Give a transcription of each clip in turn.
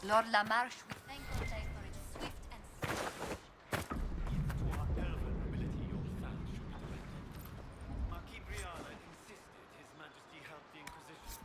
Lord Lamarche, we thank Orsay for its swift and swift. To our vulnerability, your thanks should be directed. Marquis Brianna insisted His Majesty help the Inquisition.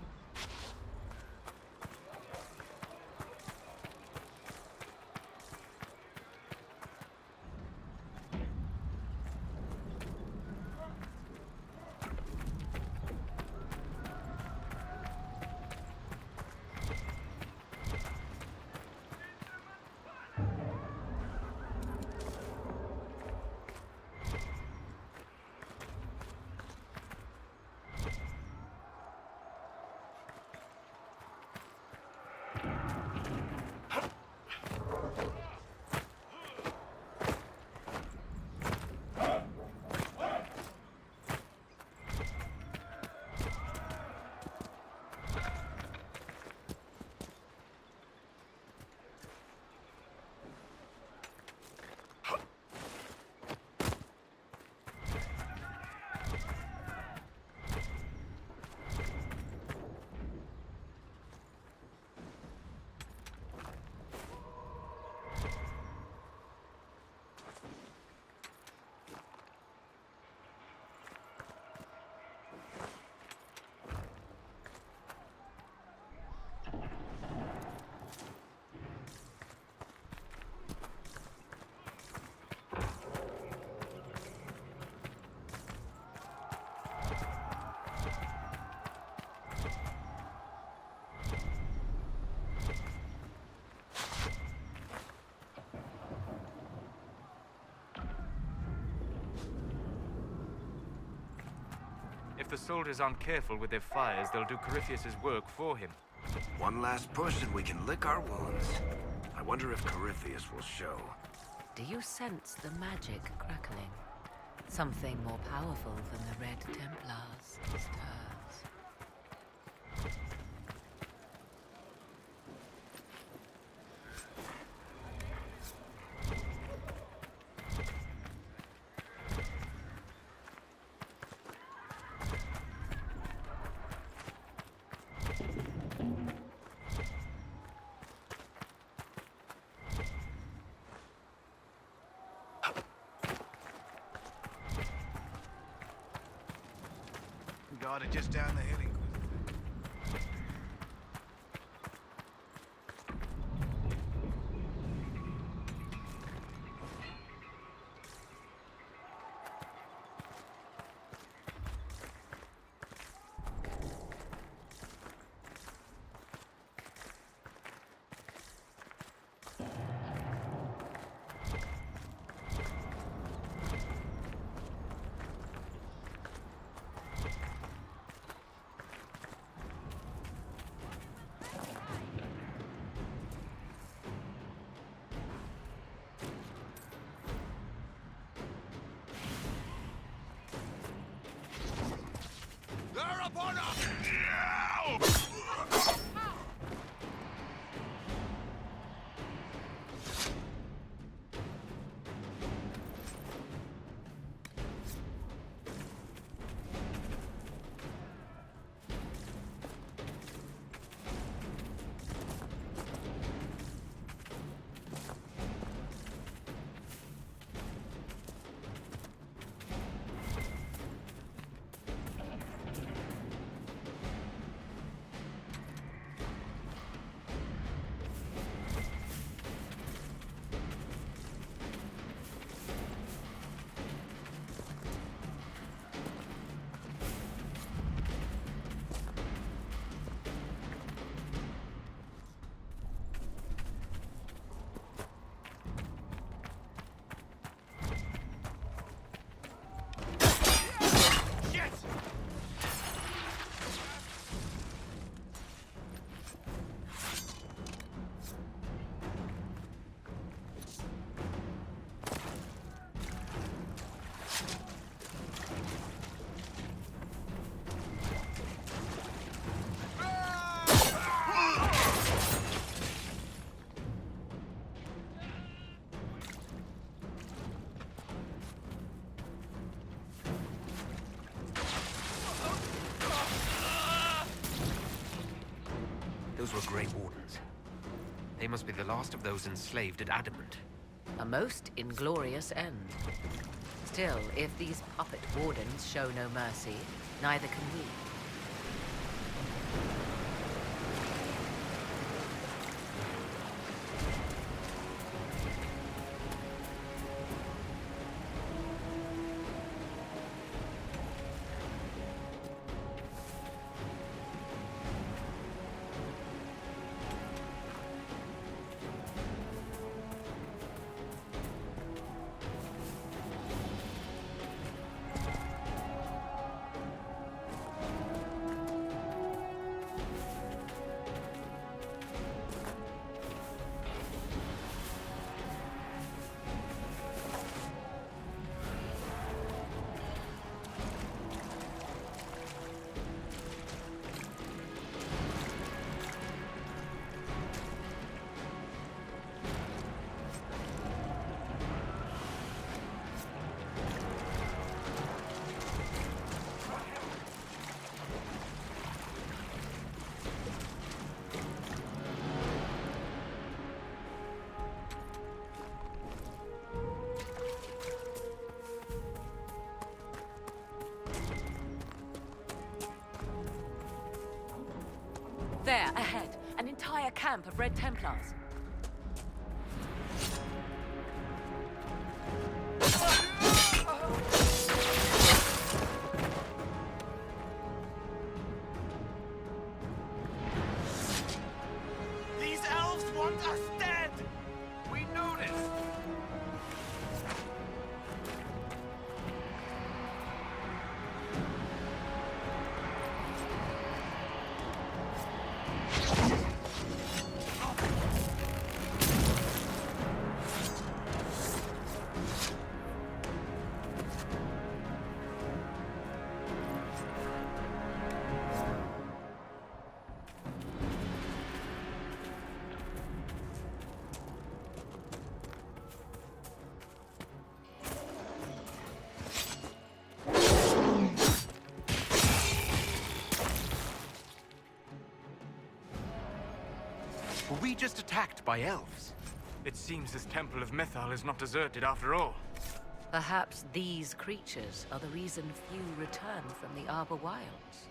If the soldiers aren't careful with their fires, they'll do Corypheus's work for him. One last push and we can lick our wounds. I wonder if Corypheus will show. Do you sense the magic crackling? Something more powerful than the Red Templars stirs. Got it just down the hill, Inquisitor. Those were great wardens. They must be the last of those enslaved at Adamant. A most inglorious end. Still, if these puppet wardens show no mercy, neither can we. There, ahead, an entire camp of Red Templars. These elves want us dead! We noticed! Were we just attacked by elves? It seems this temple of Mythal is not deserted after all. Perhaps these creatures are the reason few return from the Arbor Wilds.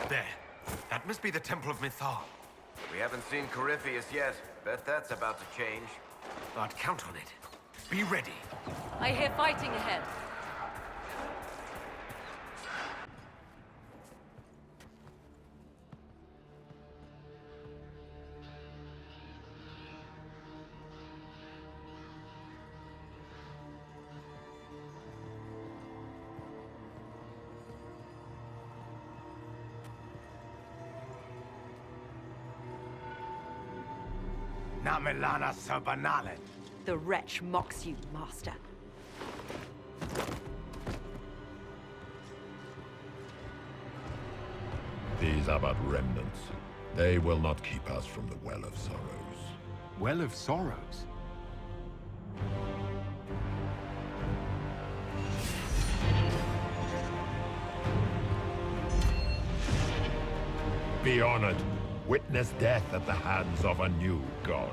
There. That must be the Temple of Mythal. We haven't seen Corypheus yet. Bet that's about to change. But count on it. Be ready. I hear fighting ahead. Namelana Sabanalen. The wretch mocks you, master. These are but remnants. They will not keep us from the Well of Sorrows. Well of Sorrows? Be honored. Witness death at the hands of a new god.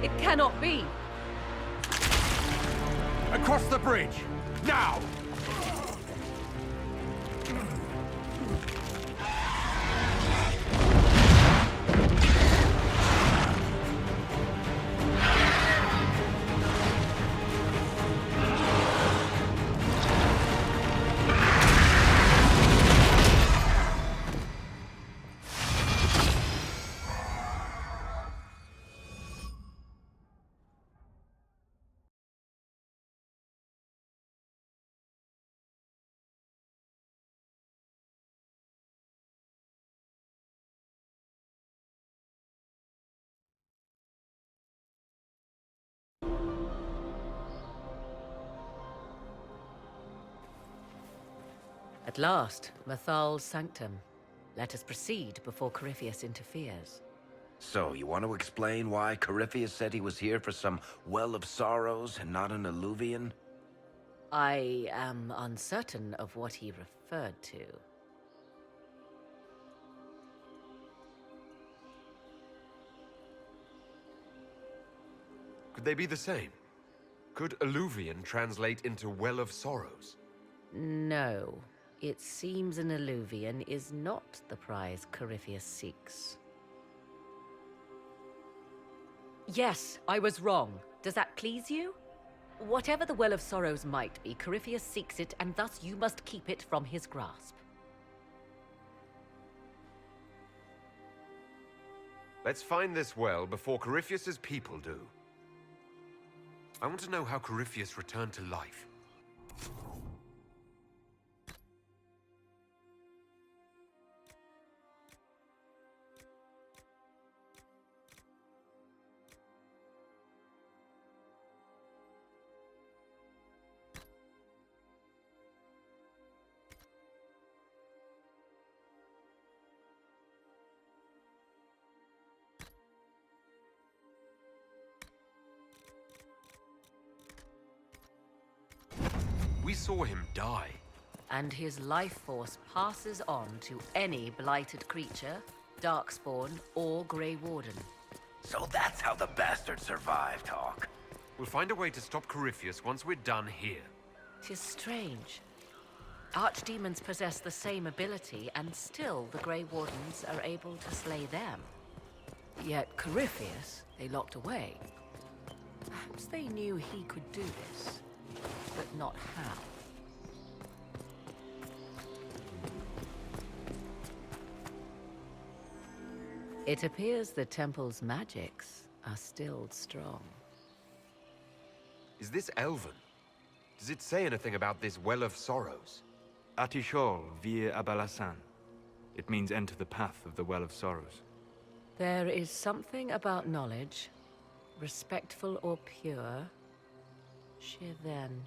It cannot be! Across the bridge! Now! At last, Mathal's sanctum. Let us proceed before Corypheus interferes. So, you want to explain why Corypheus said he was here for some well of sorrows and not an alluvion? I am uncertain of what he referred to. Could they be the same? Could alluvion translate into well of sorrows? No. It seems an alluvion is not the prize Corypheus seeks. Yes, I was wrong. Does that please you? Whatever the Well of Sorrows might be, Corypheus seeks it, and thus you must keep it from his grasp. Let's find this well before Corypheus's people do. I want to know how Corypheus returned to life. We saw him die. And his life force passes on to any blighted creature, darkspawn, or Grey Warden. So that's how the bastard survived, Hawk. We'll find a way to stop Corypheus once we're done here. 'Tis strange. Archdemons possess the same ability, and still the Grey Wardens are able to slay them. Yet Corypheus, they locked away. Perhaps they knew he could do this, but not how. It appears the temple's magics are still strong. Is this Elven? Does it say anything about this Well of Sorrows? Atishol vir Abalasan. It means enter the path of the Well of Sorrows. There is something about knowledge, respectful or pure. Shivenen.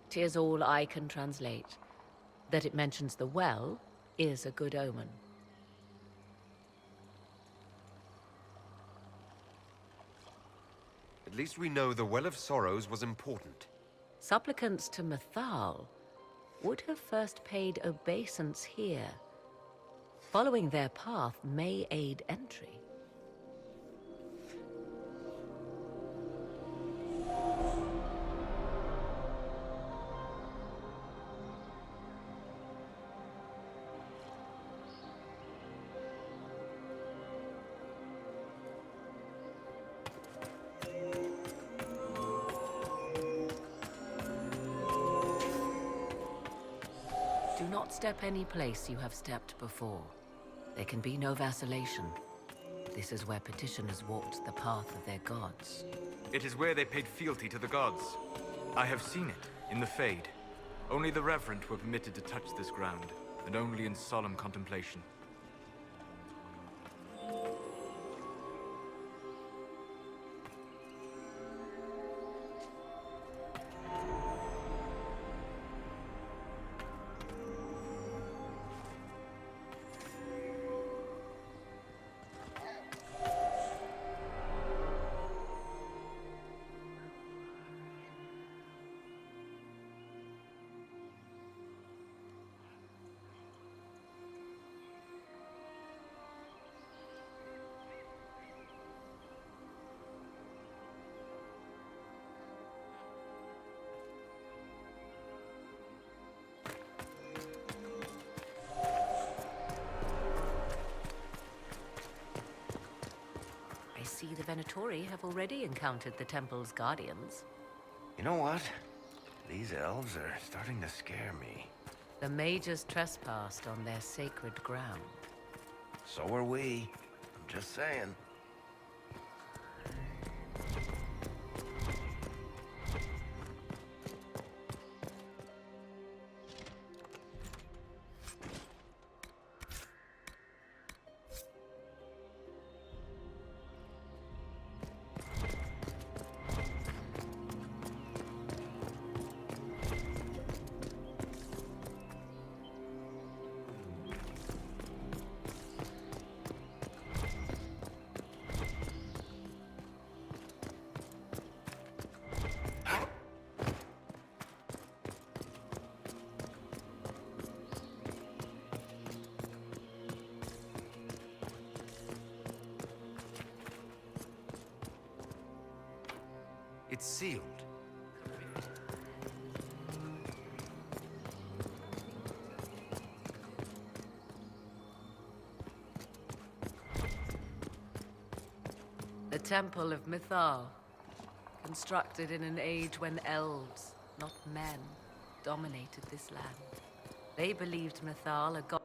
'Tis all I can translate. That it mentions the well is a good omen. At least we know the Well of Sorrows was important. Supplicants to Mathal would have first paid obeisance here. Following their path may aid entry. Do not step any place you have stepped before. There can be no vacillation. This is where petitioners walked the path of their gods. It is where they paid fealty to the gods. I have seen it, in the Fade. Only the reverent were permitted to touch this ground, and only in solemn contemplation. the Venatori have already encountered the temple's guardians. You know what? These elves are starting to scare me. The mages trespassed on their sacred ground. So are we. I'm just saying. It's sealed. The Temple of Mythal, constructed in an age when elves, not men, dominated this land. They believed Mythal a god.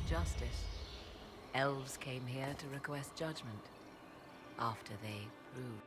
justice. Elves came here to request judgment after they ruled.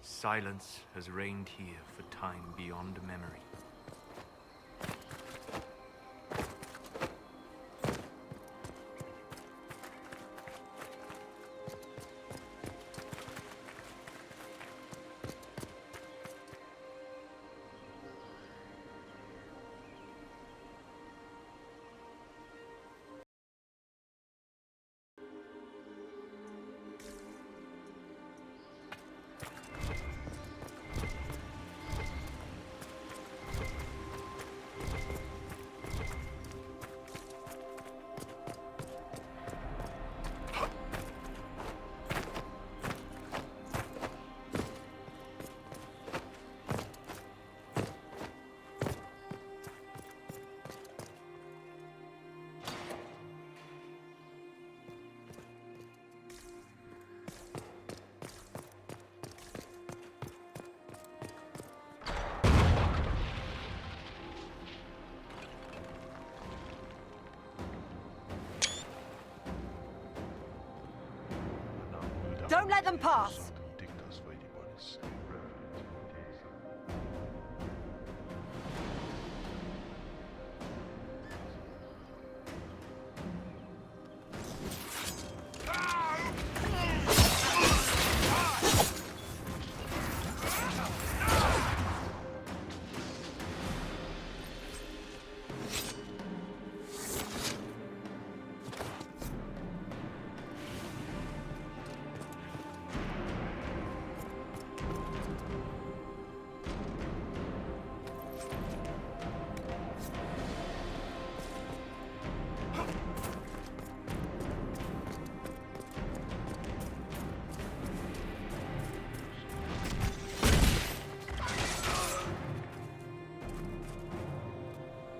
Silence has reigned here for time beyond memory. Don't let them pass!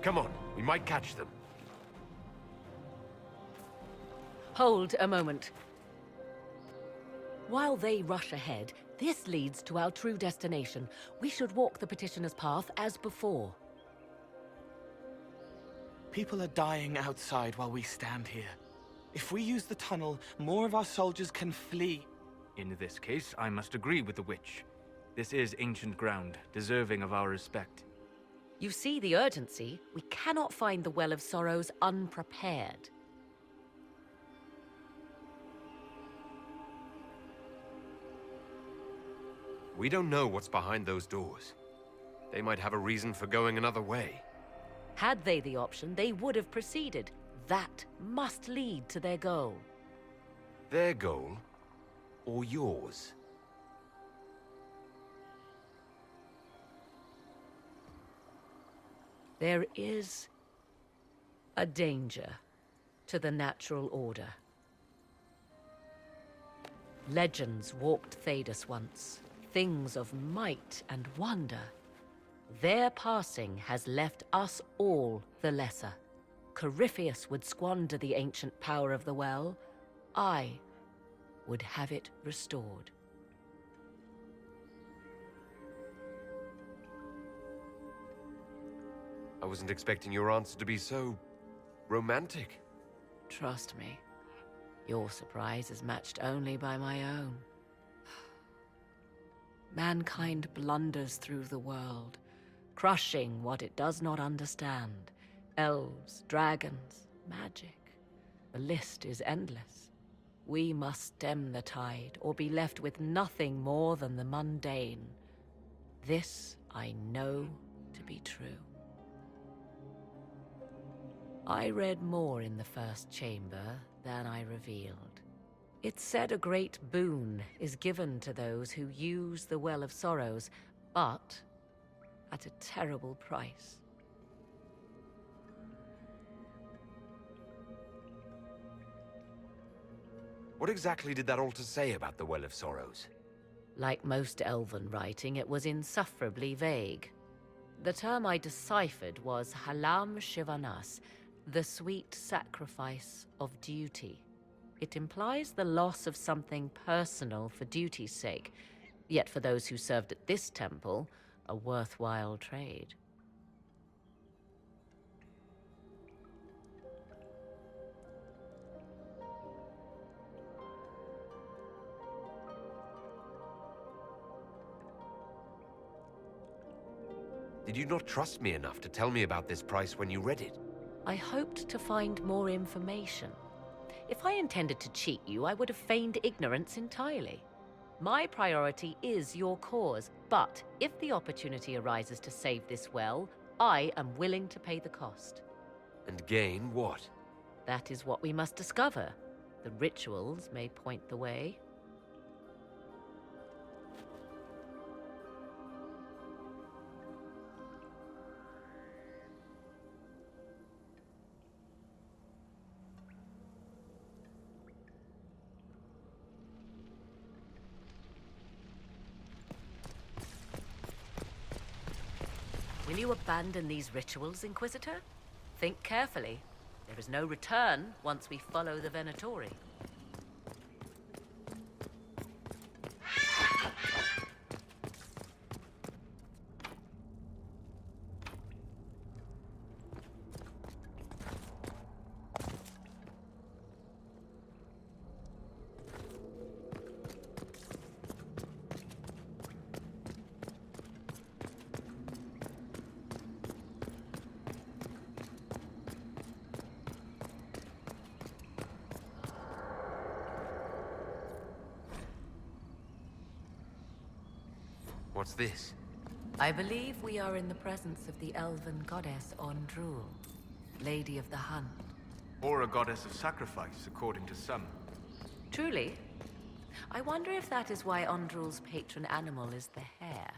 Come on, we might catch them. Hold a moment. While they rush ahead, this leads to our true destination. We should walk the petitioner's path as before. People are dying outside while we stand here. If we use the tunnel, more of our soldiers can flee. In this case, I must agree with the witch. This is ancient ground, deserving of our respect. You see the urgency? We cannot find the Well of Sorrows unprepared. We don't know what's behind those doors. They might have a reason for going another way. Had they the option, they would have proceeded. That must lead to their goal. Their goal? Or yours? There is a danger to the natural order. Legends walked Thedas once, things of might and wonder. Their passing has left us all the lesser. Corypheus would squander the ancient power of the well. I would have it restored. I wasn't expecting your answer to be so romantic. Trust me, your surprise is matched only by my own. Mankind blunders through the world, crushing what it does not understand. Elves, dragons, magic. The list is endless. We must stem the tide, or be left with nothing more than the mundane. This I know to be true. I read more in the first chamber than I revealed. It said a great boon is given to those who use the Well of Sorrows, but at a terrible price. What exactly did that altar say about the Well of Sorrows? Like most elven writing, it was insufferably vague. The term I deciphered was Halam Shivanas, the sweet sacrifice of duty. It implies the loss of something personal for duty's sake, yet for those who served at this temple, a worthwhile trade. Did you not trust me enough to tell me about this price when you read it? I hoped to find more information. If I intended to cheat you, I would have feigned ignorance entirely. My priority is your cause, but if the opportunity arises to save this well, I am willing to pay the cost. And gain what? That is what we must discover. The rituals may point the way. Will you abandon these rituals, Inquisitor? Think carefully. There is no return once we follow the Venatori. What's this? I believe we are in the presence of the elven goddess Ondrul, Lady of the Hunt. Or a goddess of sacrifice, according to some. Truly? I wonder if that is why Ondrul's patron animal is the hare.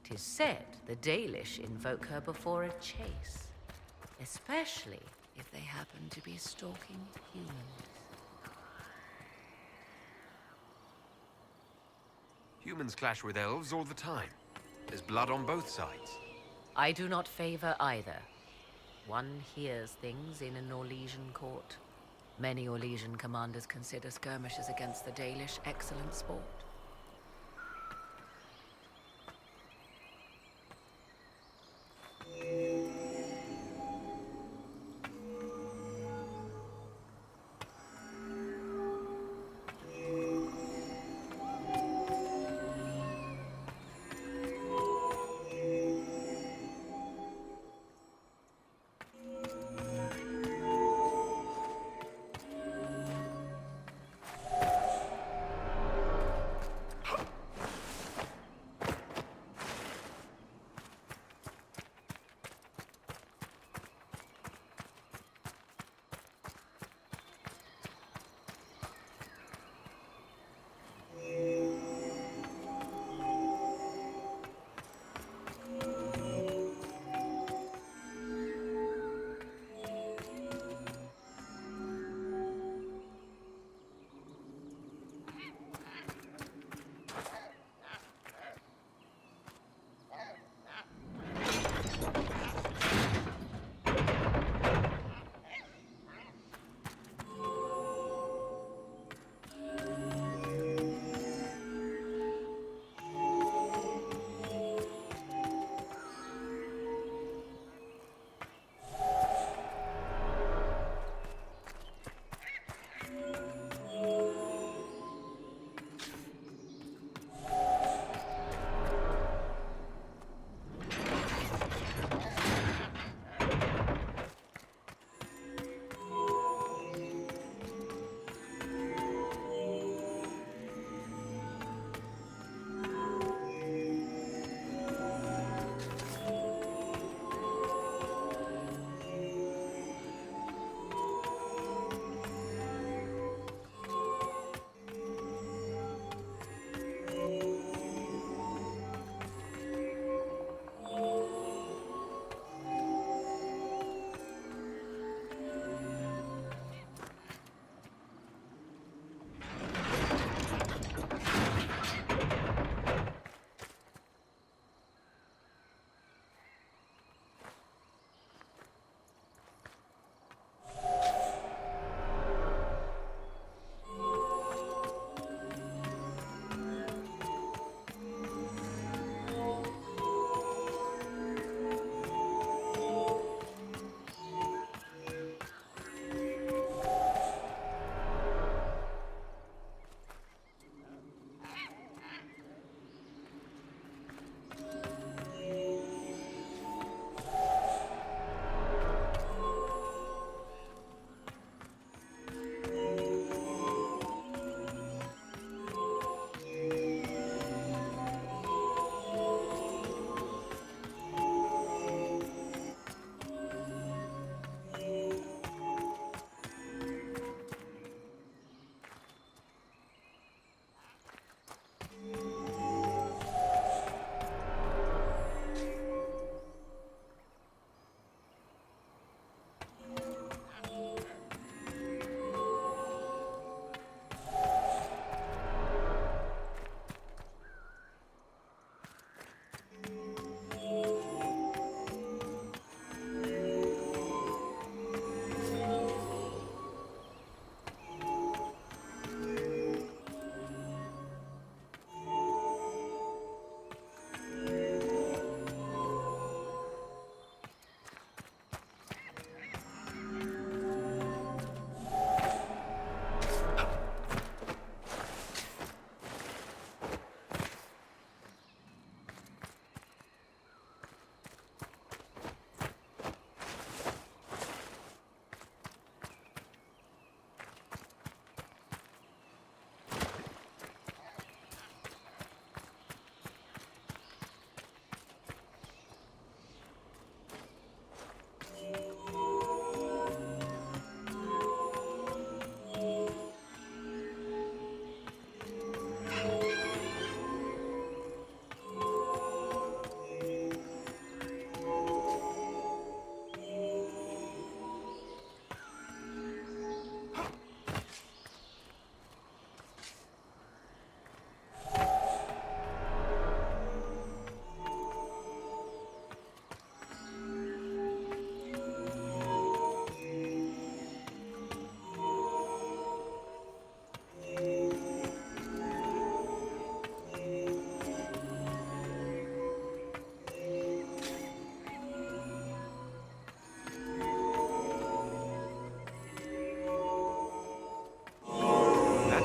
'Tis said the Dalish invoke her before a chase, especially if they happen to be stalking humans. Humans clash with elves all the time. There's blood on both sides. I do not favor either. One hears things in an Orlesian court. Many Orlesian commanders consider skirmishes against the Dalish excellent sport.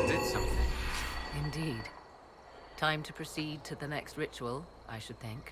did something. Indeed. Time to proceed to the next ritual, I should think.'Tis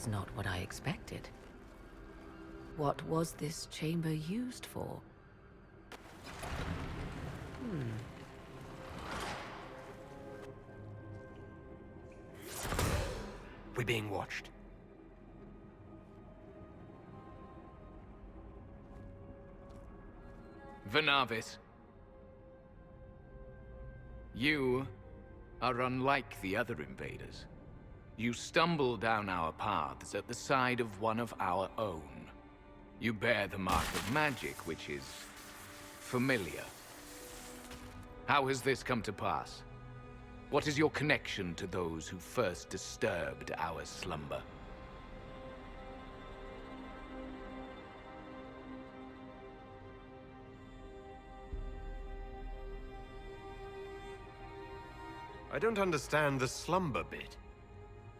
not what I expected. What was this chamber used for? We're being watched. Vanavis. You are unlike the other invaders. You stumble down our paths at the side of one of our own. You bear the mark of magic, which is familiar. How has this come to pass? What is your connection to those who first disturbed our slumber? I don't understand the slumber bit.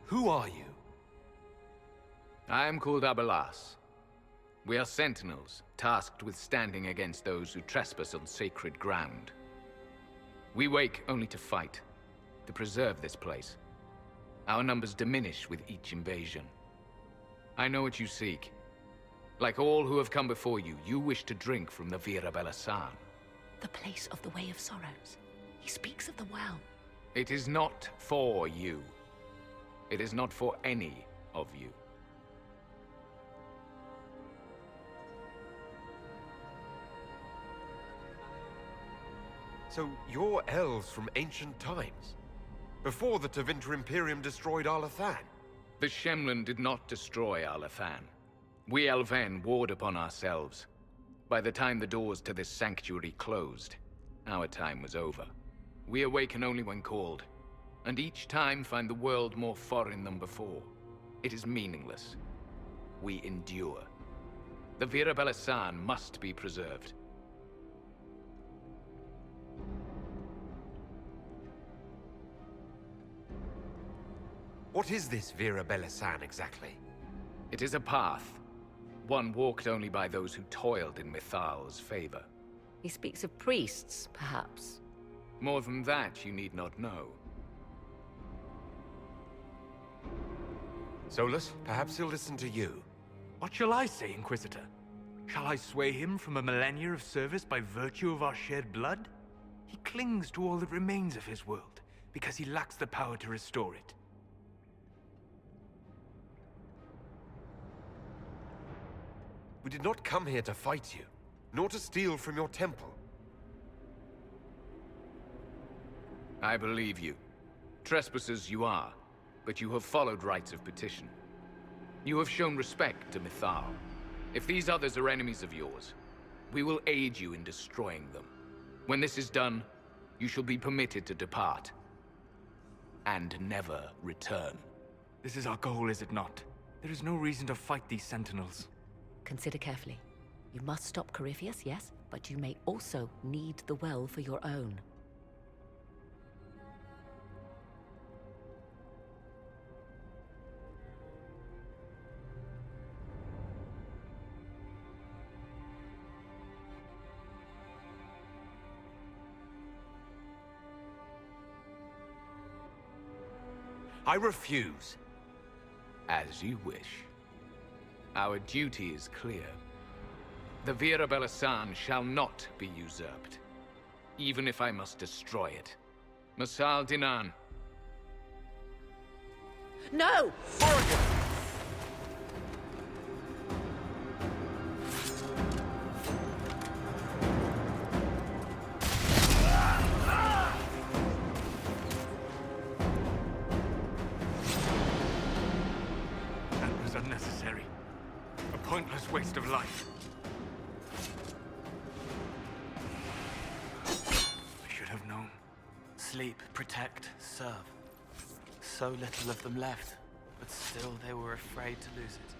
Who are you? I am called Abelas. We are sentinels, tasked with standing against those who trespass on sacred ground. We wake only to fight, to preserve this place. Our numbers diminish with each invasion. I know what you seek. Like all who have come before you, you wish to drink from the Vira Belasan. The place of the Way of Sorrows. He speaks of the well. It is not for you. It is not for any of you. So you're elves from ancient times? Before the Tevinter Imperium destroyed Arlathan? The Shemlin did not destroy Arlathan. We Elven warred upon ourselves. By the time the doors to this sanctuary closed, our time was over. We awaken only when called, and each time find the world more foreign than before. It is meaningless. We endure. The Vira Belasan must be preserved. What is this Vira Belasan exactly? It is a path. One walked only by those who toiled in Mithal's favor. He speaks of priests, perhaps. More than that, you need not know. Solus, perhaps he'll listen to you. What shall I say, Inquisitor? Shall I sway him from a millennia of service by virtue of our shared blood? He clings to all that remains of his world, because he lacks the power to restore it. We did not come here to fight you, nor to steal from your temple. I believe you. Trespassers you are, but you have followed rites of petition. You have shown respect to Mithal. If these others are enemies of yours, we will aid you in destroying them. When this is done, you shall be permitted to depart. And never return. This is our goal, is it not? There is no reason to fight these sentinels. Consider carefully. You must stop Corypheus, yes, but you may also need the well for your own. I refuse. As you wish. Our duty is clear. The Vira Belasan shall not be usurped, even if I must destroy it. Masal Dinan. No! That was unnecessary. A pointless waste of life. I should have known. Sleep, protect, serve. So little of them left, but still they were afraid to lose it.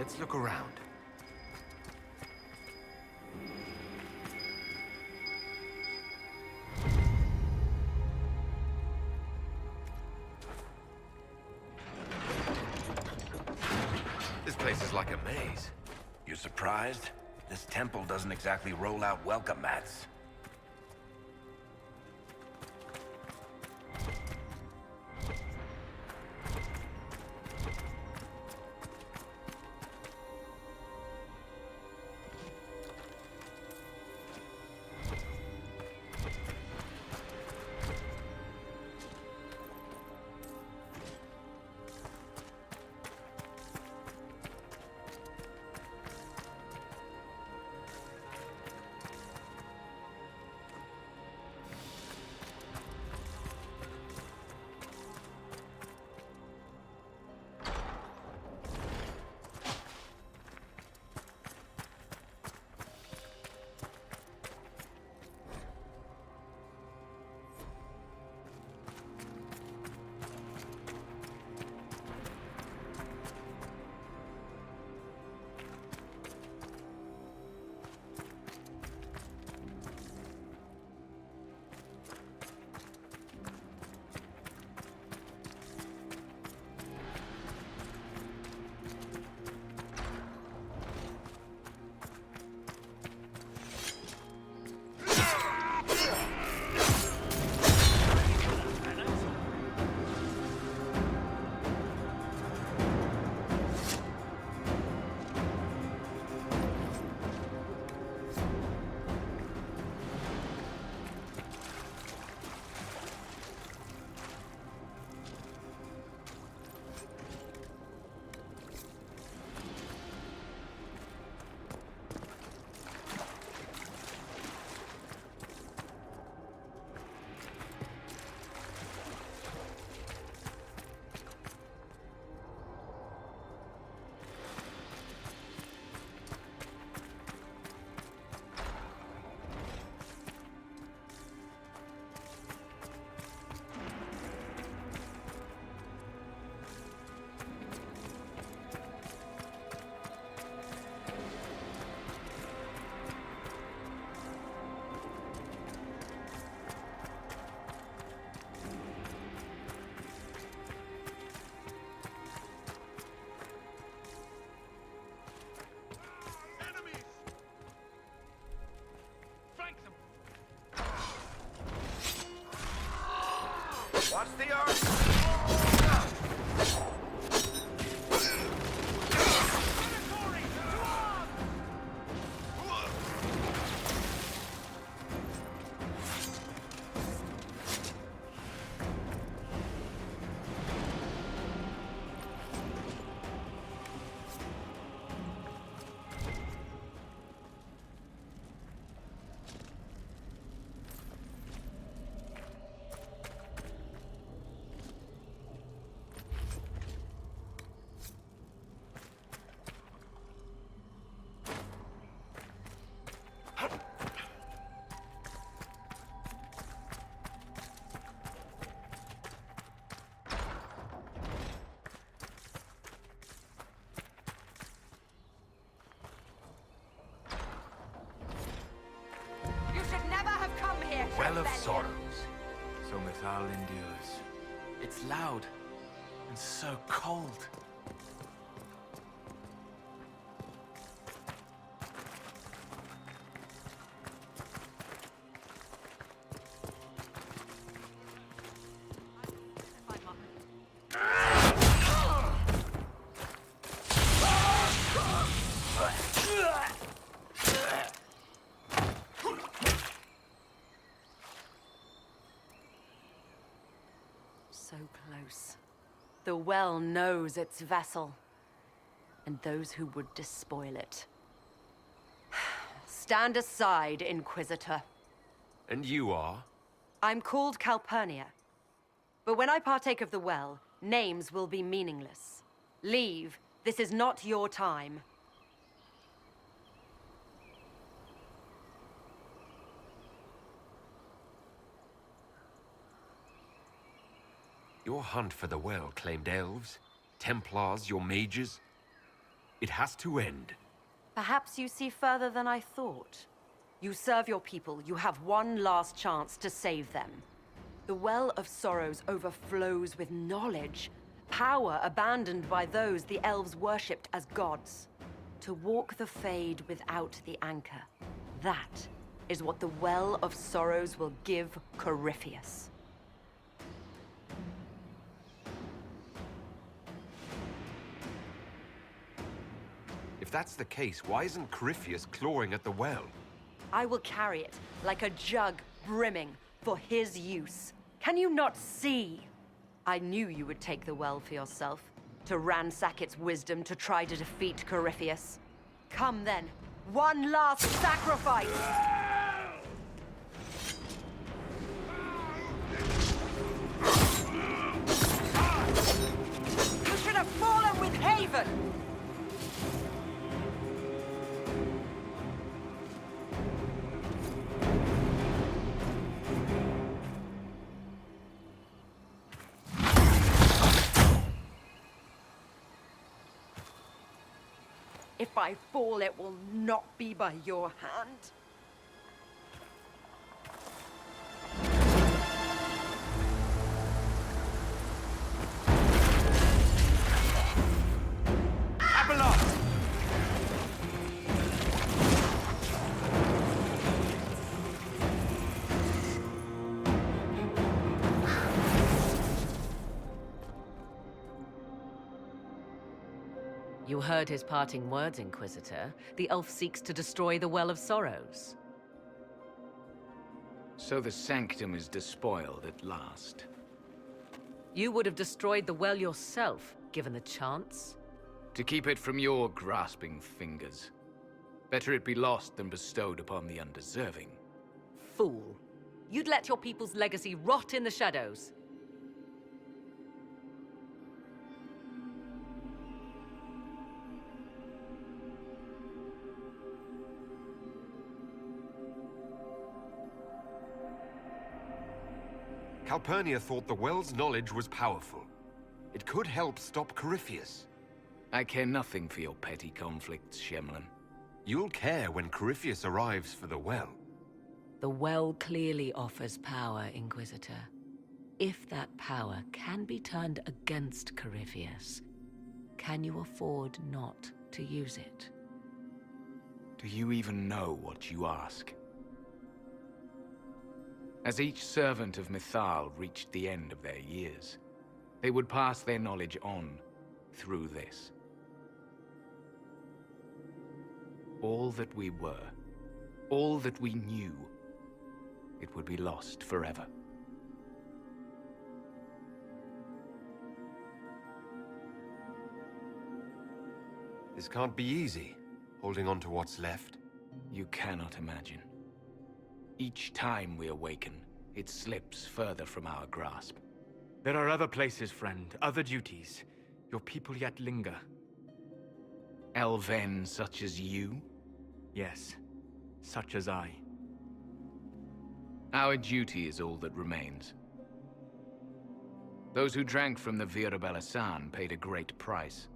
Let's look around. This place is like a maze. You surprised? This temple doesn't exactly roll out welcome mats. Watch the arc! Well of sorrows. So Montral endures. It's loud and so cold. So close. The well knows its vessel, and those who would despoil it. Stand aside, Inquisitor. And you are? I'm called Calpurnia. But when I partake of the well, names will be meaningless. Leave. This is not your time. Your hunt for the well claimed elves, Templars, your mages. It has to end. Perhaps you see further than I thought. You serve your people, you have one last chance to save them. The Well of Sorrows overflows with knowledge, power abandoned by those the elves worshipped as gods. To walk the Fade without the anchor. That is what the Well of Sorrows will give Corypheus. If that's the case, why isn't Corypheus clawing at the well? I will carry it like a jug brimming for his use. Can you not see? I knew you would take the well for yourself, to ransack its wisdom to try to defeat Corypheus. Come then, one last sacrifice! You should have fallen with Haven! If I fall, it will not be by your hand. You heard his parting words, Inquisitor. The elf seeks to destroy the Well of Sorrows. So the sanctum is despoiled at last. You would have destroyed the well yourself, given the chance. To keep it from your grasping fingers. Better it be lost than bestowed upon the undeserving. Fool. You'd let your people's legacy rot in the shadows. Calpurnia thought the well's knowledge was powerful. It could help stop Corypheus. I care nothing for your petty conflicts, Shemlin. You'll care when Corypheus arrives for the well. The well clearly offers power, Inquisitor. If that power can be turned against Corypheus, can you afford not to use it? Do you even know what you ask? As each servant of Mythal reached the end of their years, they would pass their knowledge on through this. All that we were, all that we knew, it would be lost forever. This can't be easy, holding on to what's left. You cannot imagine. Each time we awaken, it slips further from our grasp. There are other places, friend, other duties. Your people yet linger. Elven such as you? Yes, such as I. Our duty is all that remains. Those who drank from the Virabalasan paid a great price,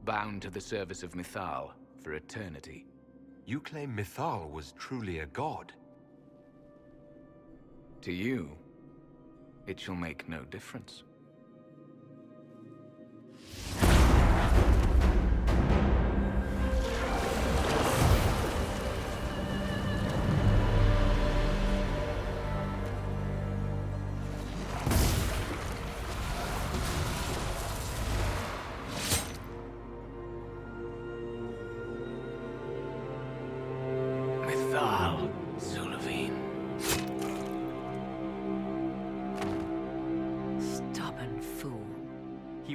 bound to the service of Mythal for eternity. You claim Mythal was truly a god? To you, it shall make no difference.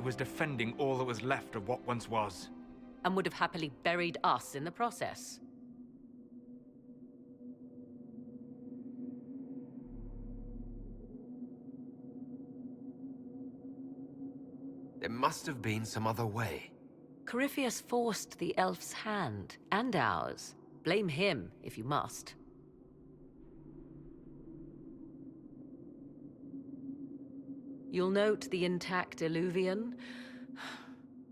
Was defending all that was left of what once was. And would have happily buried us in the process. There must have been some other way. Corypheus forced the elf's hand, and ours. Blame him, if you must. You'll note the intact Illuvian.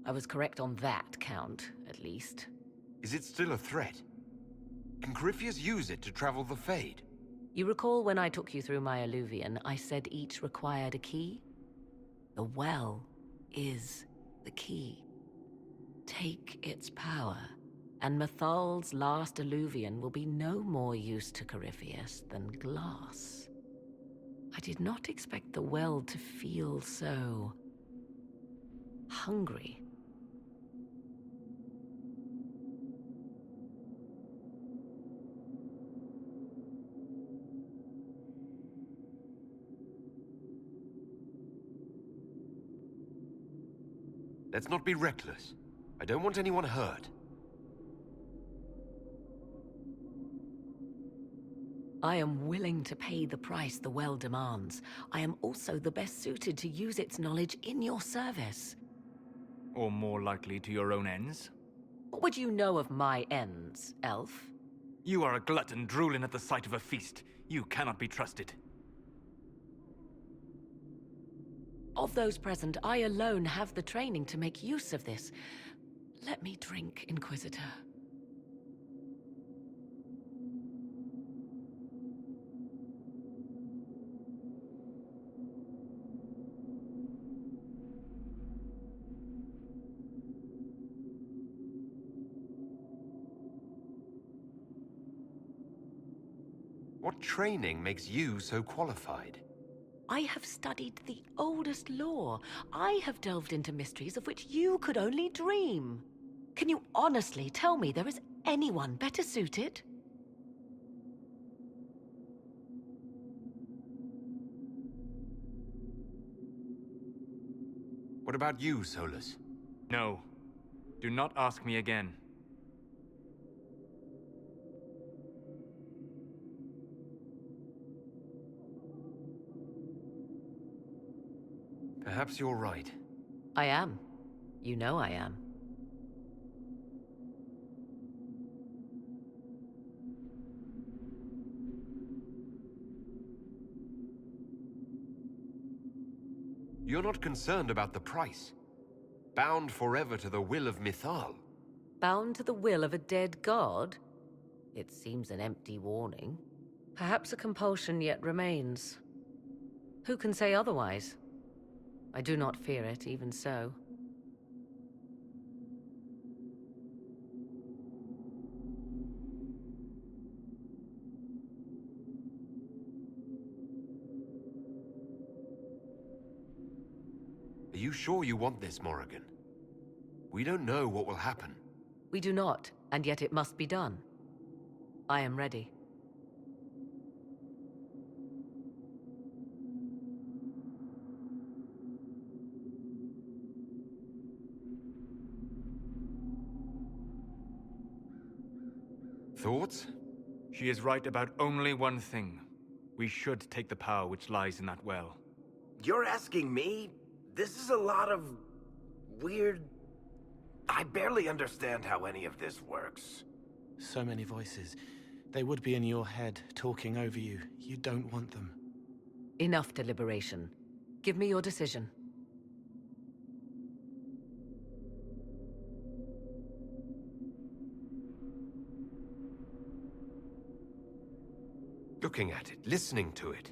I was correct on that count, at least. Is it still a threat? Can Corypheus use it to travel the Fade? You recall when I took you through my alluvion, I said each required a key? The well is the key. Take its power, and Mathal's last alluvion will be no more use to Corypheus than glass. I did not expect the well to feel so hungry. Let's not be reckless. I don't want anyone hurt. I am willing to pay the price the well demands. I am also the best suited to use its knowledge in your service. Or more likely to your own ends? What would you know of my ends, elf? You are a glutton drooling at the sight of a feast. You cannot be trusted. Of those present, I alone have the training to make use of this. Let me drink, Inquisitor. What training makes you so qualified? I have studied the oldest lore. I have delved into mysteries of which you could only dream. Can you honestly tell me there is anyone better suited? What about you, Solus? No. Do not ask me again. Perhaps you're right. I am. You know I am. You're not concerned about the price. Bound forever to the will of Mythal. Bound to the will of a dead god? It seems an empty warning. Perhaps a compulsion yet remains. Who can say otherwise? I do not fear it, even so. Are you sure you want this, Morrigan? We don't know what will happen. We do not, and yet it must be done. I am ready. Thoughts? She is right about only one thing. We should take the power which lies in that well. You're asking me? This is a lot of weird... I barely understand how any of this works. So many voices. They would be in your head, talking over you. You don't want them. Enough deliberation. Give me your decision. Looking at it, listening to it.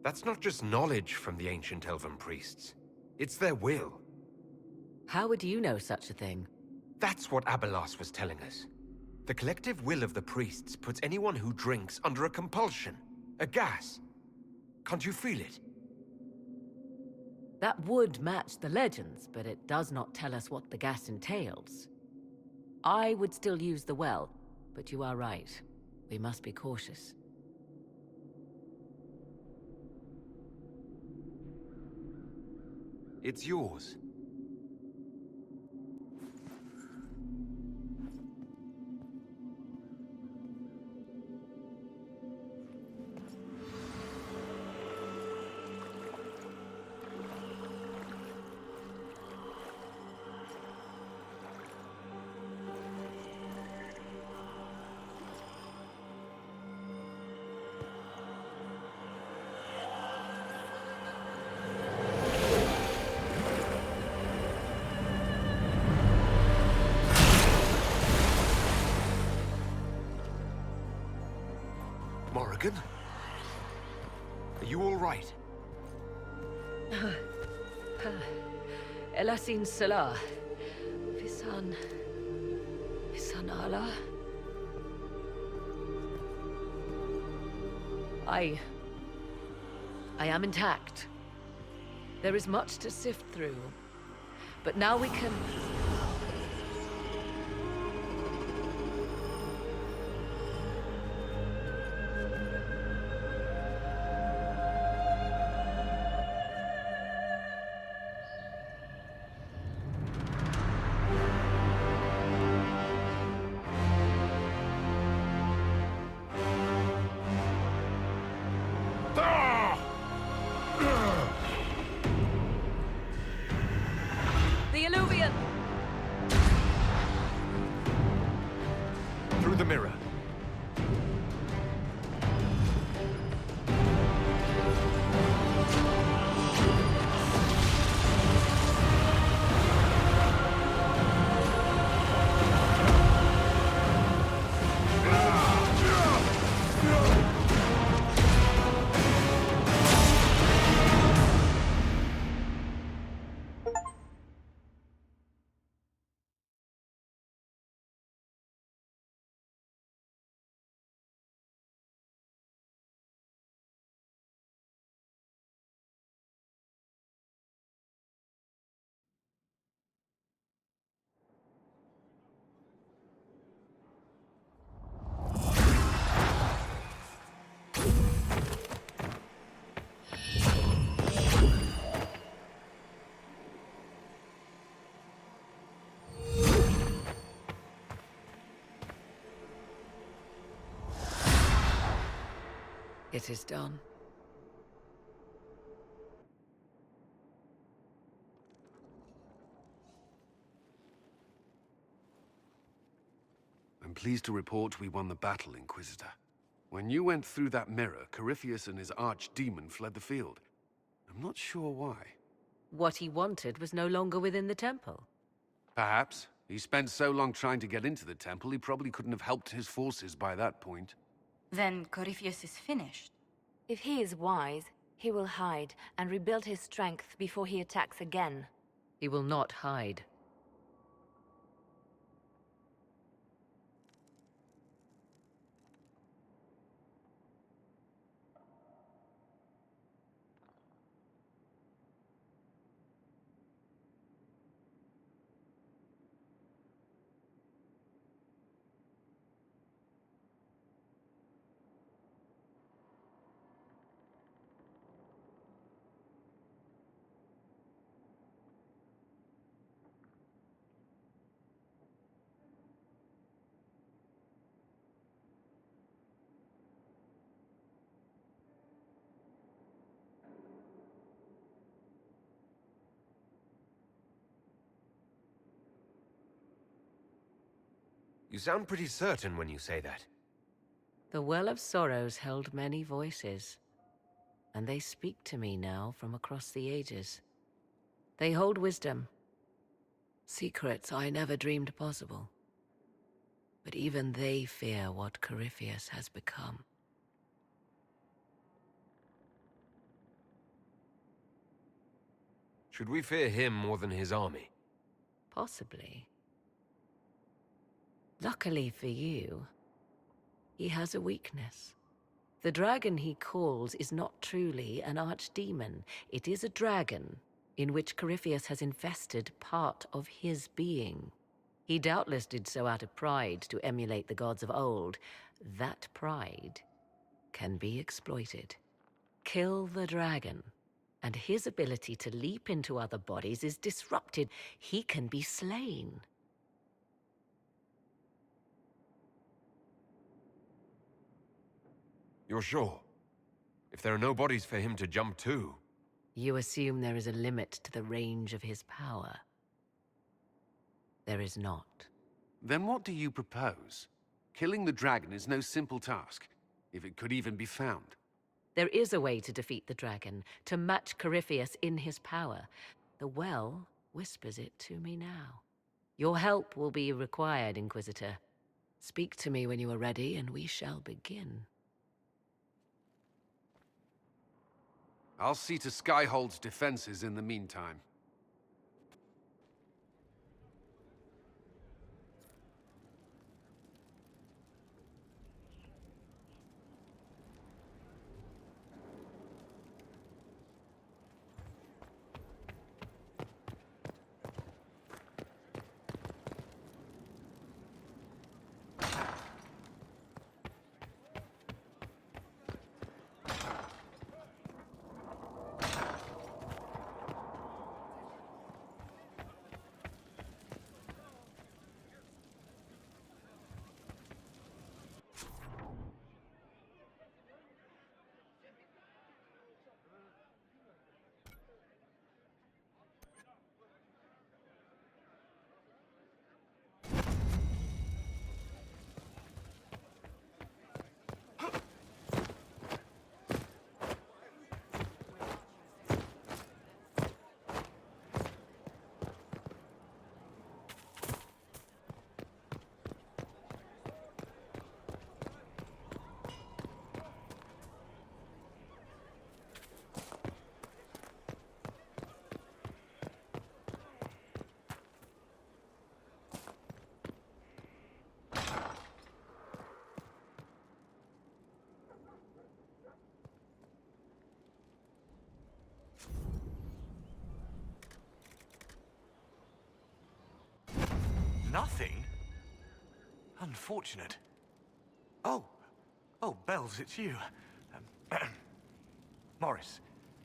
That's not just knowledge from the ancient elven priests. It's their will. How would you know such a thing? That's what Abelas was telling us. The collective will of the priests puts anyone who drinks under a compulsion, a gas. Can't you feel it? That would match the legends, but it does not tell us what the gas entails. I would still use the well, but you are right. We must be cautious. It's yours. Morrigan? Are you all right? Elasin Salah. Visan Allah. I am intact. There is much to sift through, but now we can... Through the mirror. It is done. I'm pleased to report we won the battle, Inquisitor. When you went through that mirror, Corypheus and his archdemon fled the field. I'm not sure why. What he wanted was no longer within the temple. Perhaps. He spent so long trying to get into the temple, he probably couldn't have helped his forces by that point. Then Corypheus is finished. If he is wise, he will hide and rebuild his strength before he attacks again. He will not hide. You sound pretty certain when you say that. The Well of Sorrows held many voices, and they speak to me now from across the ages. They hold wisdom, secrets I never dreamed possible. But even they fear what Corypheus has become. Should we fear him more than his army? Possibly. Luckily for you, he has a weakness. The dragon he calls is not truly an archdemon. It is a dragon in which Corypheus has infested part of his being. He doubtless did so out of pride to emulate the gods of old. That pride can be exploited. Kill the dragon, and his ability to leap into other bodies is disrupted. He can be slain. You're sure? If there are no bodies for him to jump to... You assume there is a limit to the range of his power. There is not. Then what do you propose? Killing the dragon is no simple task, if it could even be found. There is a way to defeat the dragon, to match Corypheus in his power. The well whispers it to me now. Your help will be required, Inquisitor. Speak to me when you are ready, and we shall begin. I'll see to Skyhold's defenses in the meantime. Nothing? Unfortunate. Oh, Bells, it's you. Morris.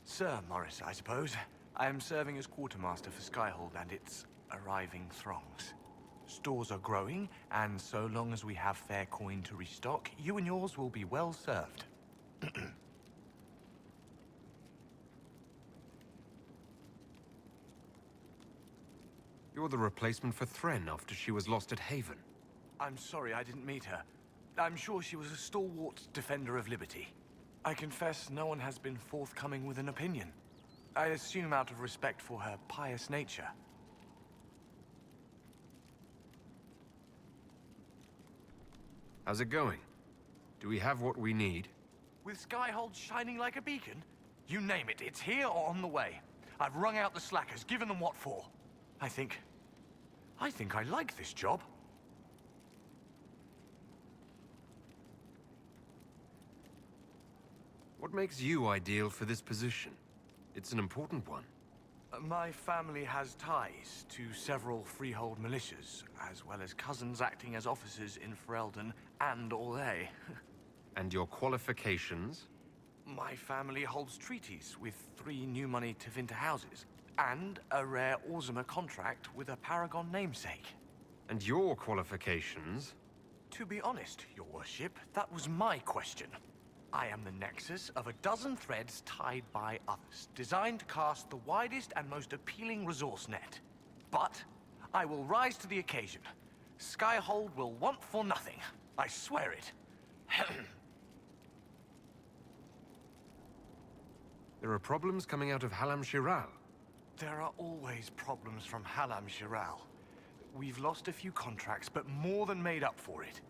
Sir Morris, I suppose. I am serving as quartermaster for Skyhold and its arriving throngs. Stores are growing, and so long as we have fair coin to restock, you and yours will be well served. You're the replacement for Thren after she was lost at Haven. I'm sorry I didn't meet her. I'm sure she was a stalwart defender of liberty. I confess no one has been forthcoming with an opinion. I assume out of respect for her pious nature. How's it going? Do we have what we need? With Skyhold shining like a beacon? You name it, it's here or on the way. I've wrung out the slackers, given them what for. I think I like this job. What makes you ideal for this position? It's an important one. My family has ties to several freehold militias, as well as cousins acting as officers in Ferelden and Orlais. And your qualifications? My family holds treaties with 3 new money Tevinter houses, and a rare Orzuma contract with a Paragon namesake. And your qualifications? To be honest, your worship, that was my question. I am the nexus of a dozen threads tied by others, designed to cast the widest and most appealing resource net. But I will rise to the occasion. Skyhold will want for nothing. I swear it. There are problems coming out of Halam Shiral. There are always problems from Halam Shiral. We've lost a few contracts, but more than made up for it.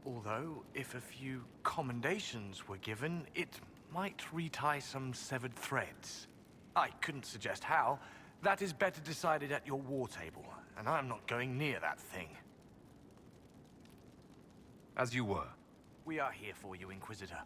Although, if a few commendations were given, it might retie some severed threads. I couldn't suggest how. That is better decided at your war table, and I'm not going near that thing. As you were. We are here for you, Inquisitor.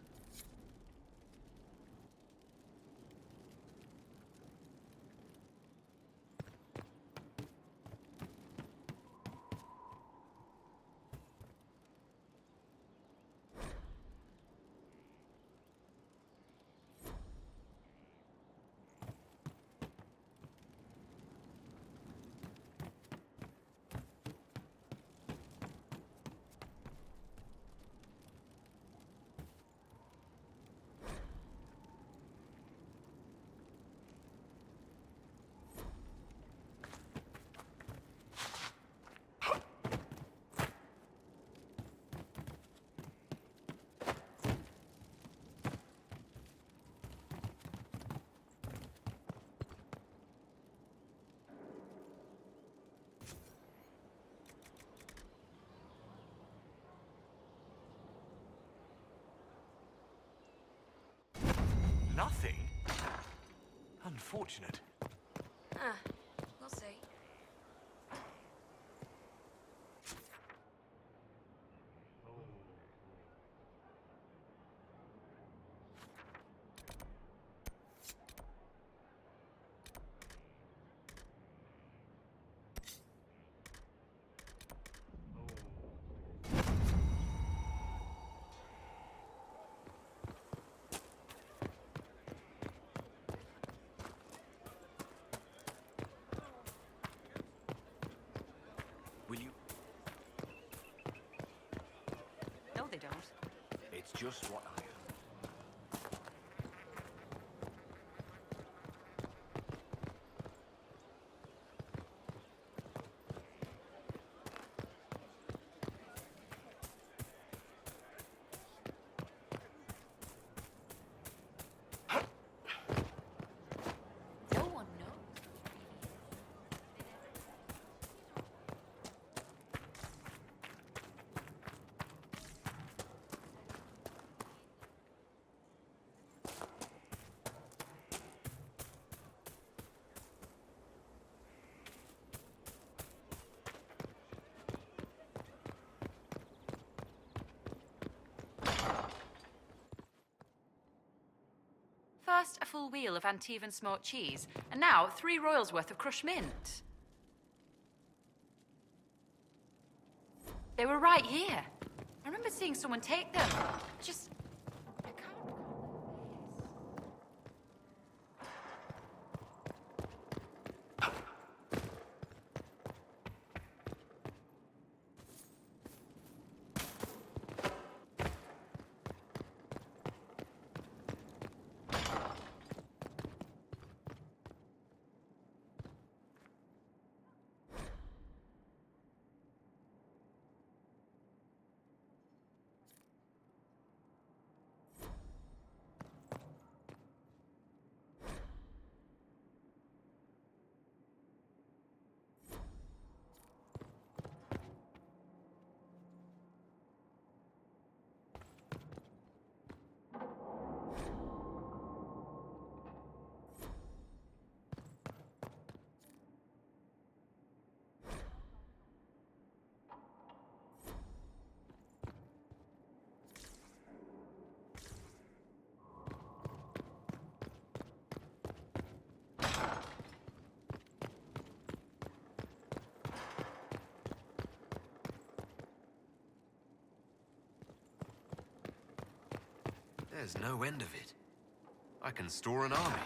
Nothing? unfortunate. We'll see. Will you? No, they don't. It's just what I am. No one knows. First, a full wheel of Antivan smoked cheese, and now 3 royals worth of crushed mint. They were right here. I remember seeing someone take them. Just... I can't There's no end of it. I can store an army.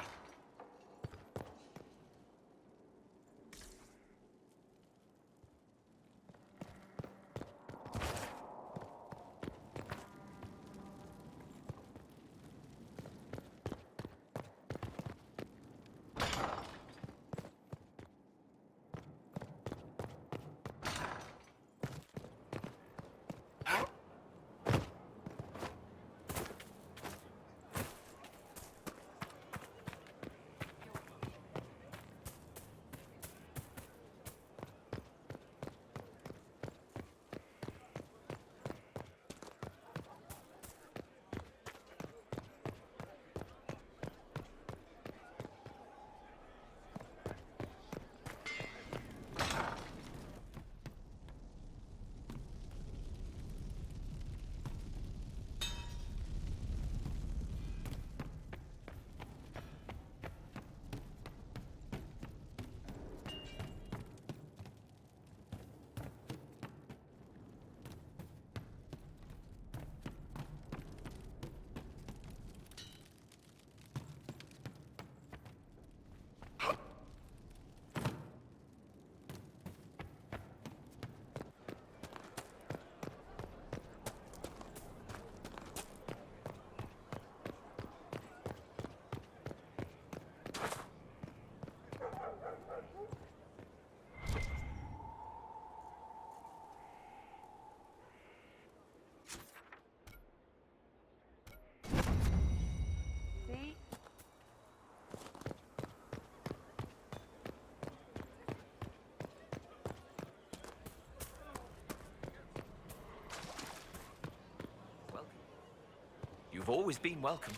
You've always been welcome.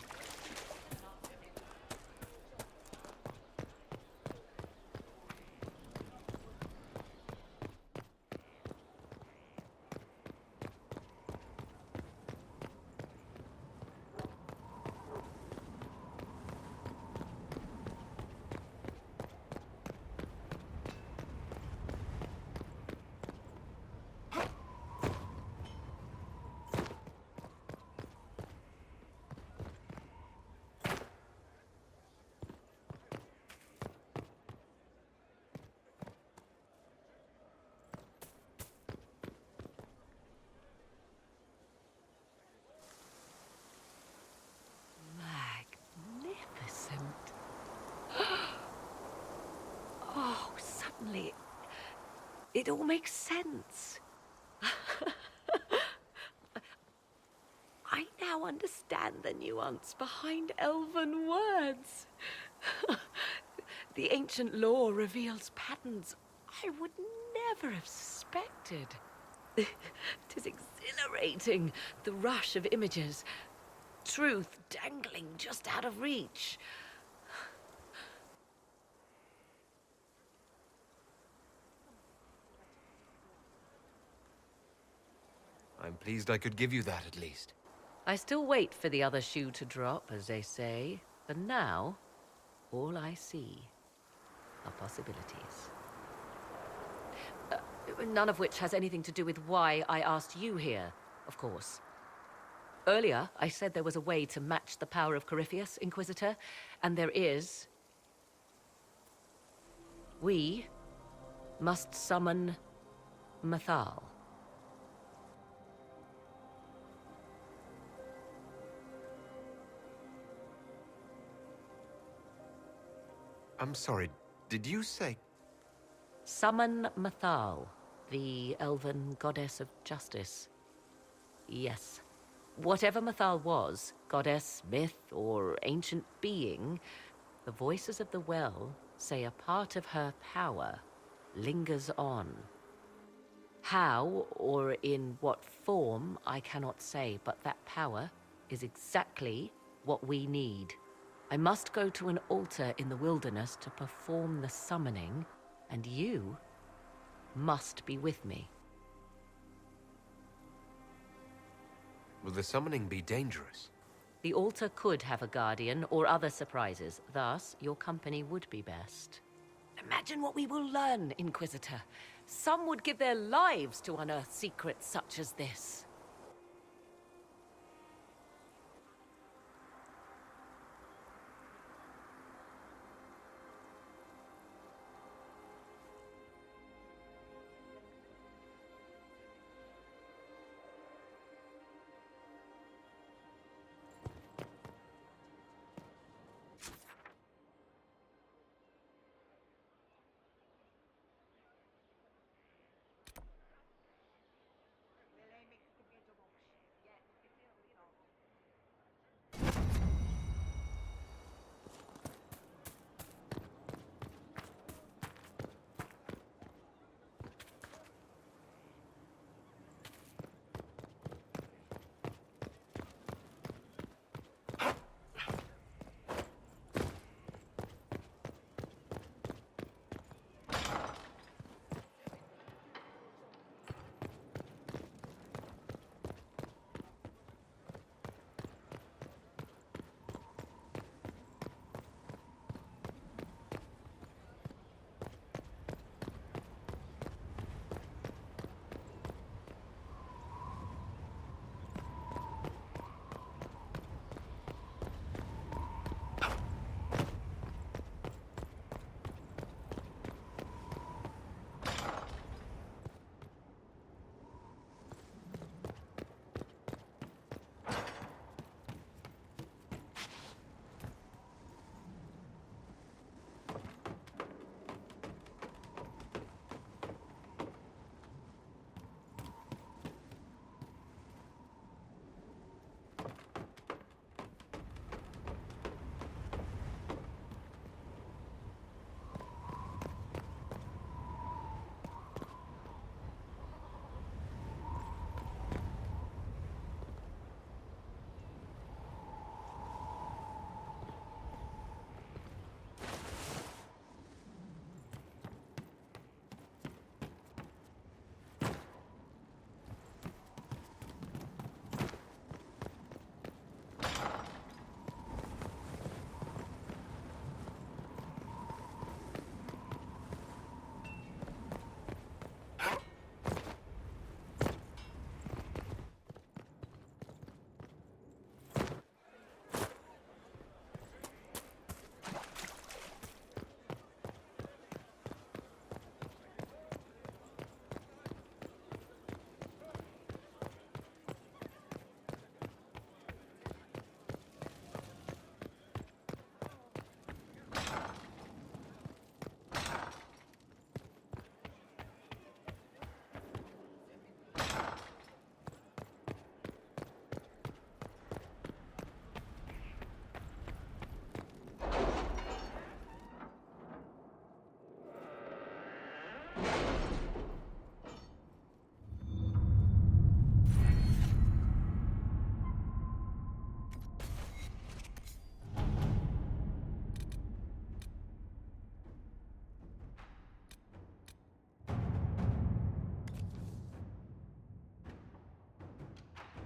It all makes sense. I now understand the nuance behind elven words. The ancient lore reveals patterns I would never have suspected. Tis exhilarating, the rush of images. Truth dangling just out of reach. I'm pleased I could give you that at least. I still wait for the other shoe to drop, as they say. For now, all I see are possibilities. None of which has anything to do with why I asked you here, of course. Earlier, I said there was a way to match the power of Corypheus, Inquisitor, and there is. We must summon Montral. I'm sorry, did you say? Summon Montral, the elven goddess of justice. Yes. Whatever Montral was, goddess, myth, or ancient being, the voices of the well say a part of her power lingers on. How, or in what form, I cannot say, but that power is exactly what we need. I must go to an altar in the wilderness to perform the summoning, and you must be with me. Will the summoning be dangerous? The altar could have a guardian or other surprises, thus your company would be best. Imagine what we will learn, Inquisitor. Some would give their lives to unearth secrets such as this.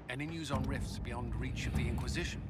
Any news on rifts beyond reach of the Inquisition?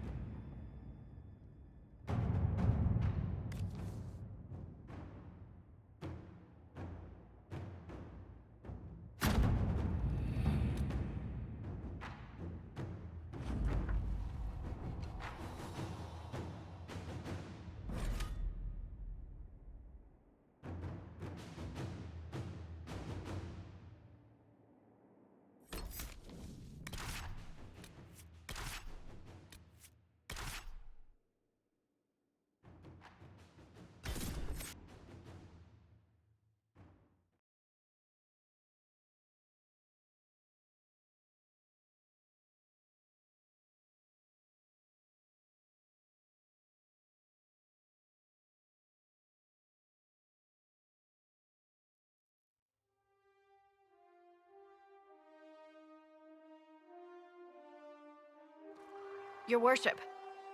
Your worship,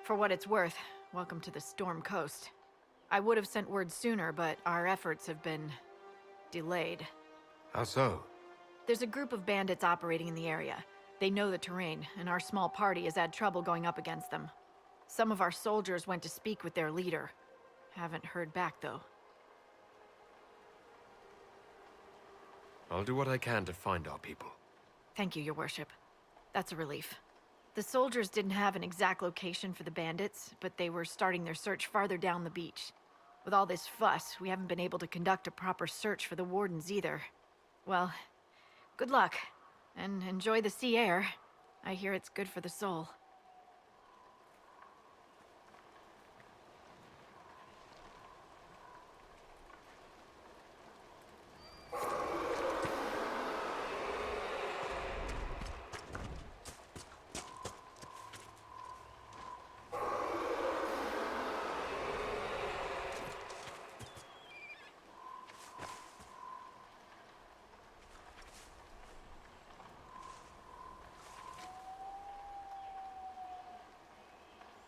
for what it's worth, welcome to the Storm Coast. I would have sent word sooner, but our efforts have been delayed. How so? There's a group of bandits operating in the area. They know the terrain, and our small party has had trouble going up against them. Some of our soldiers went to speak with their leader. Haven't heard back, though. I'll do what I can to find our people. Thank you, your worship. That's a relief. The soldiers didn't have an exact location for the bandits, but they were starting their search farther down the beach. With all this fuss, we haven't been able to conduct a proper search for the wardens either. Well, good luck, and enjoy the sea air. I hear it's good for the soul.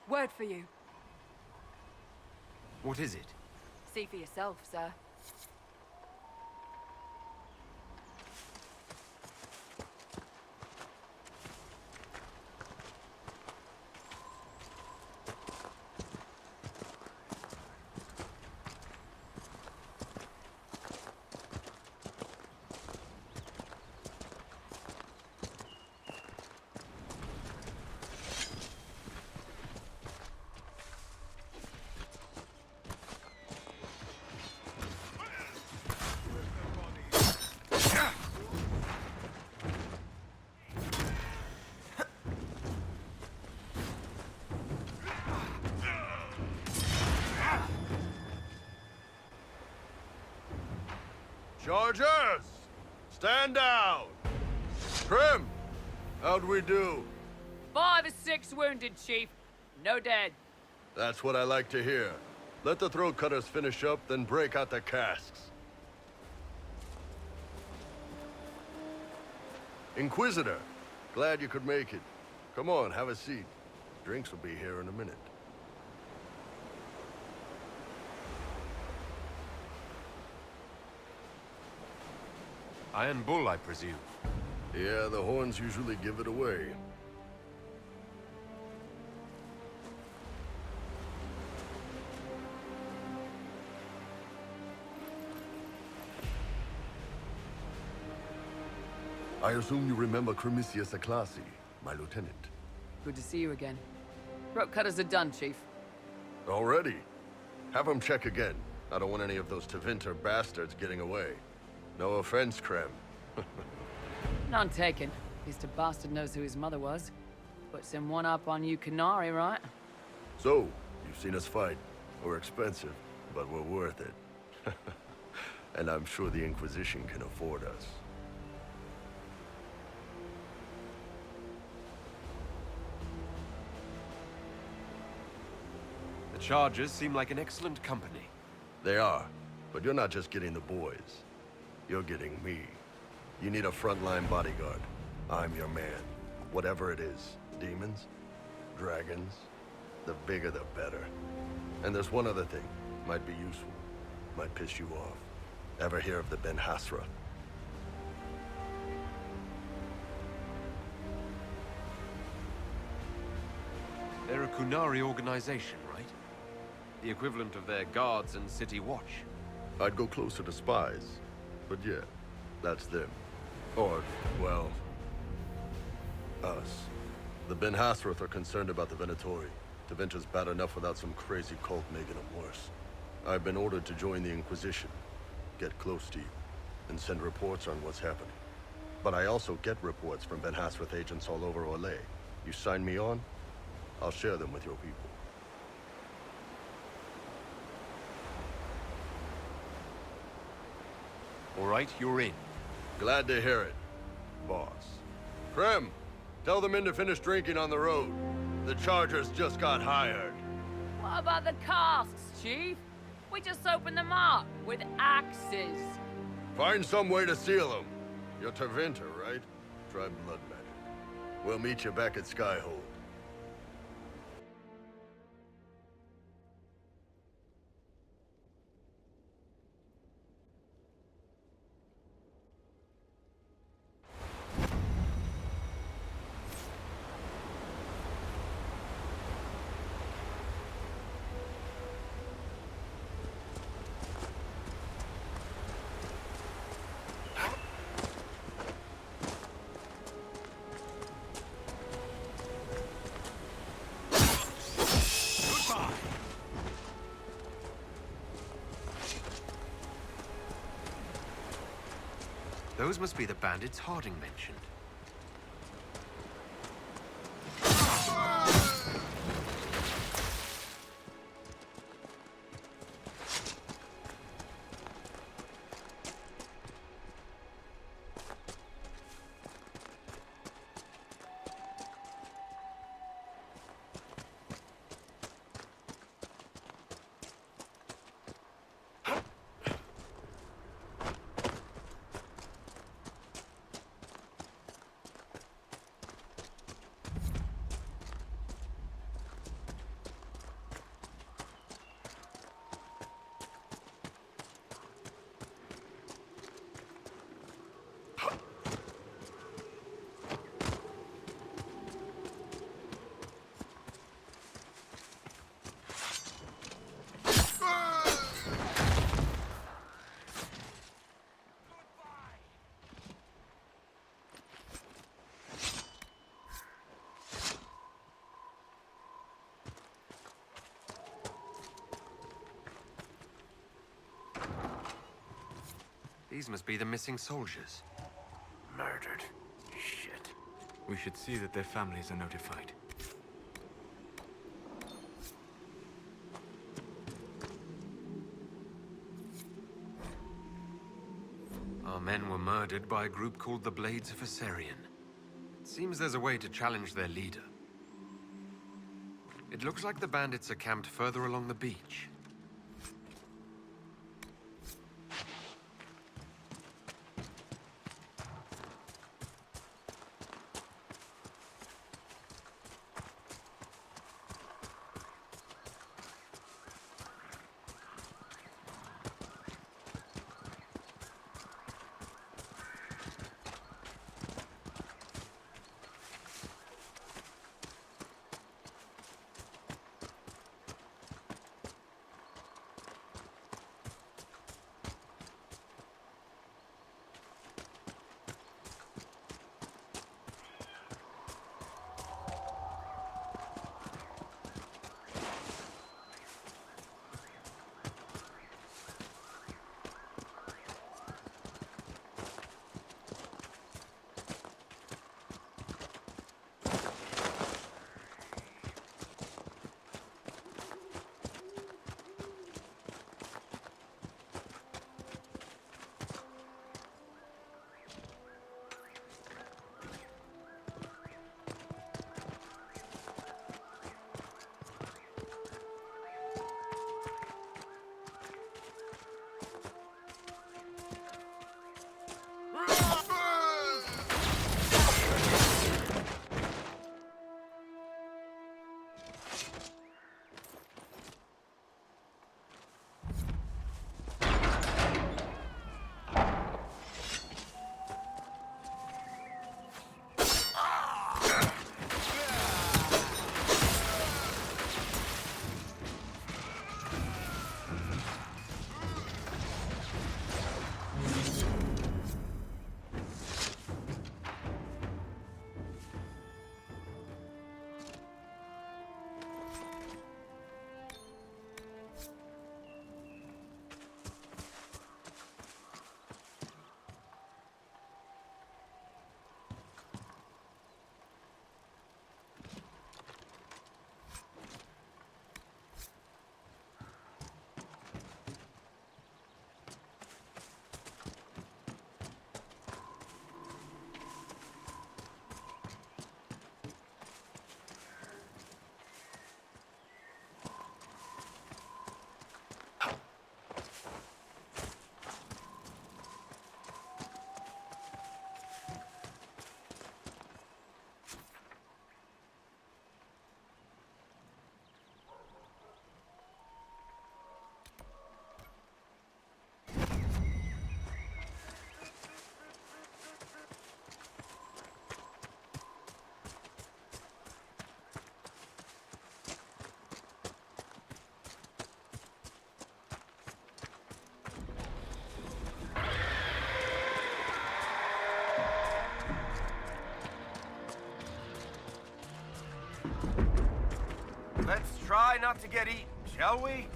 Word for you. What is it? See for yourself, sir. Chargers! Stand down! Trim! How'd we do? 5 or 6 wounded, Chief. No dead. That's what I like to hear. Let the throat cutters finish up, then break out the casks. Inquisitor, glad you could make it. Come on, have a seat. Drinks will be here in a minute. Iron Bull, I presume. Yeah, the horns usually give it away. I assume you remember Cremisius Aclassi, my lieutenant. Good to see you again. Throat cutters are done, Chief. Already? Have them check again. I don't want any of those Tevinter bastards getting away. No offense, Krem. None taken. At least a bastard knows who his mother was. Puts him one up on you Canary, right? So, you've seen us fight. We're expensive, but we're worth it. And I'm sure the Inquisition can afford us. The Chargers seem like an excellent company. They are, but you're not just getting the boys. You're getting me. You need a frontline bodyguard. I'm your man. Whatever it is. Demons? Dragons? The bigger the better. And there's one other thing. Might be useful. Might piss you off. Ever hear of the Ben Hasra? Kunari organization, right? The equivalent of their guards and city watch. I'd go closer to spies, but yeah, that's them. Or, well, us. The Ben Hasrath are concerned about the Venatori. Tevinter's bad enough without some crazy cult making them worse. I've been ordered to join the Inquisition, get close to you, and send reports on what's happening. But I also get reports from Ben Hasrath agents all over Orlais. You sign me on, I'll share them with your people. All right, you're in. Glad to hear it, boss. Krem, tell the men to finish drinking on the road. The Chargers just got hired. What about the casks, Chief? We just opened them up with axes. Find some way to seal them. You're Tevinter, right? Try blood magic. We'll meet you back at Skyhold. Those must be the bandits Harding mentioned. These must be the missing soldiers. Murdered. Shit. We should see that their families are notified. Our men were murdered by a group called the Blades of Assyrian. It seems there's a way to challenge their leader. It looks like the bandits are camped further along the beach. Let's try not to get eaten, shall we?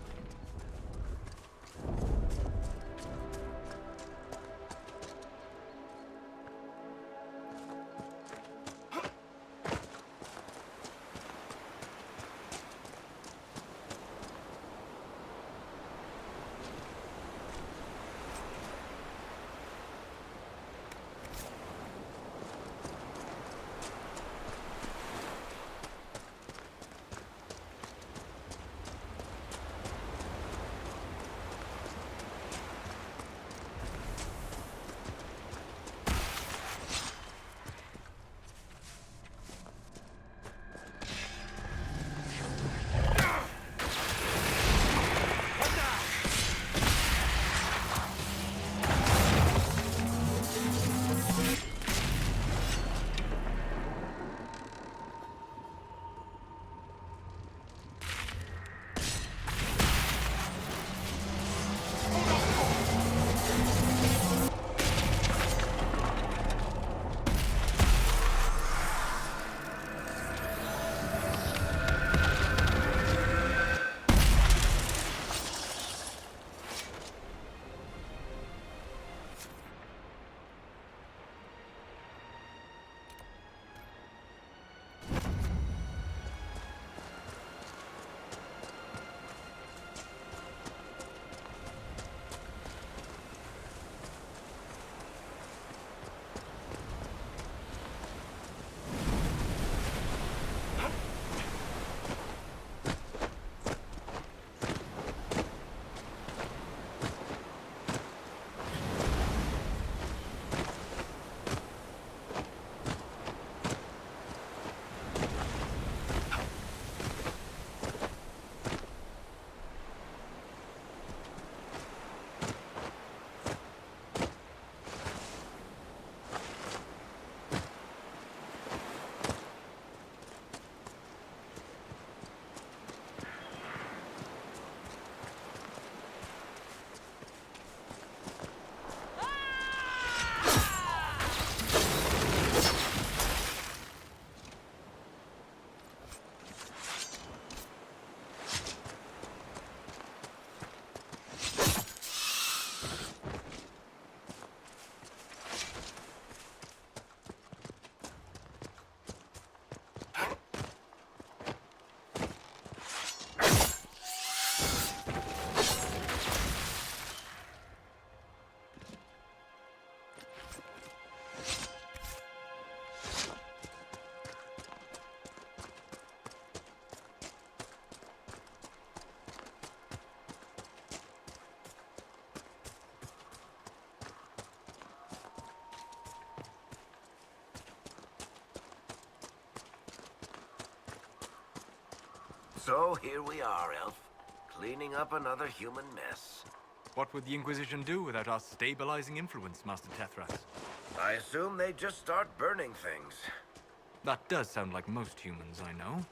So here we are, Elf. Cleaning up another human mess. What would the Inquisition do without our stabilizing influence, Master Tethras? I assume they just start burning things. That does sound like most humans I know.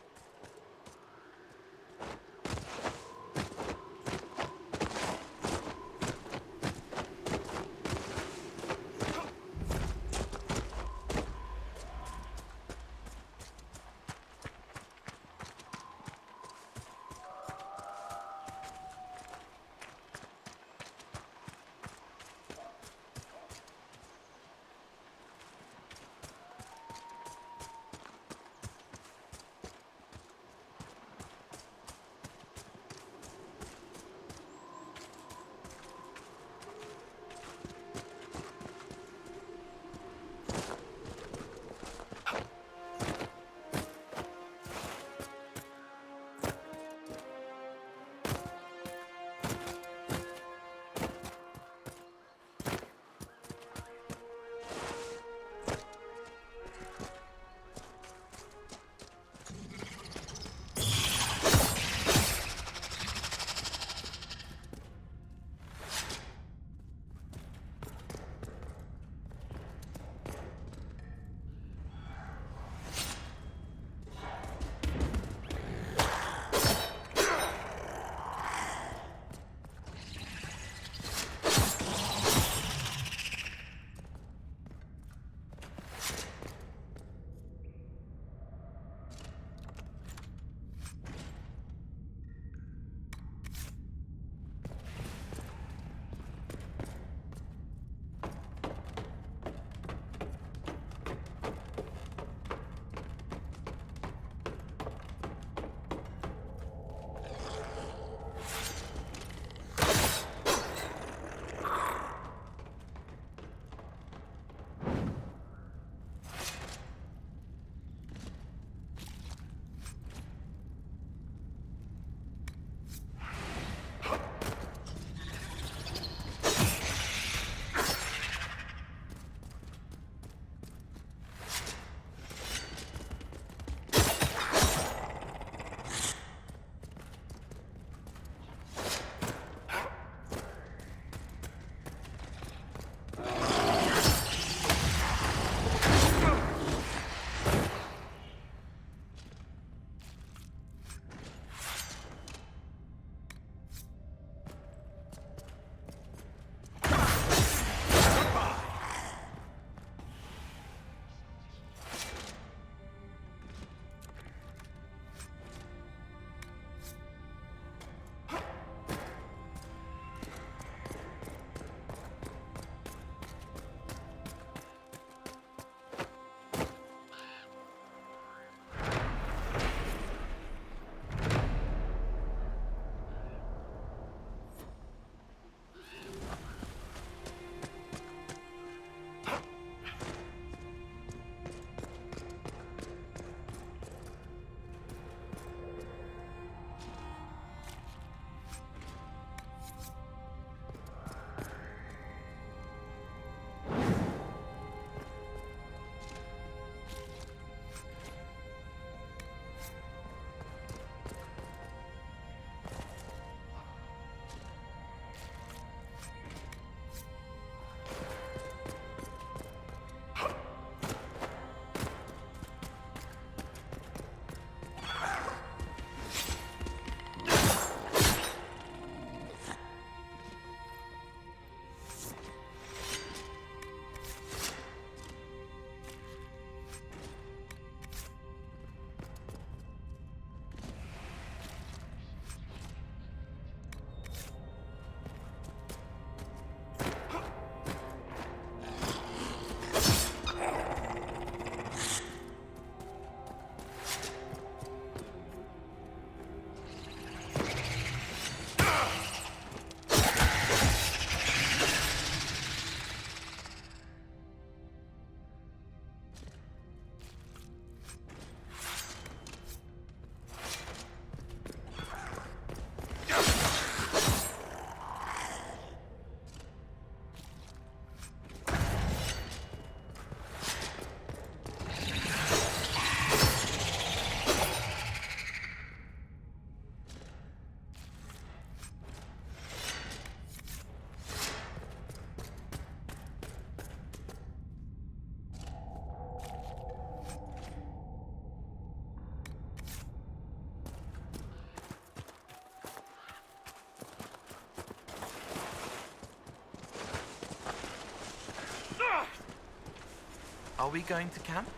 Are we going to camp?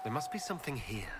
There must be something here.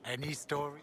Any story?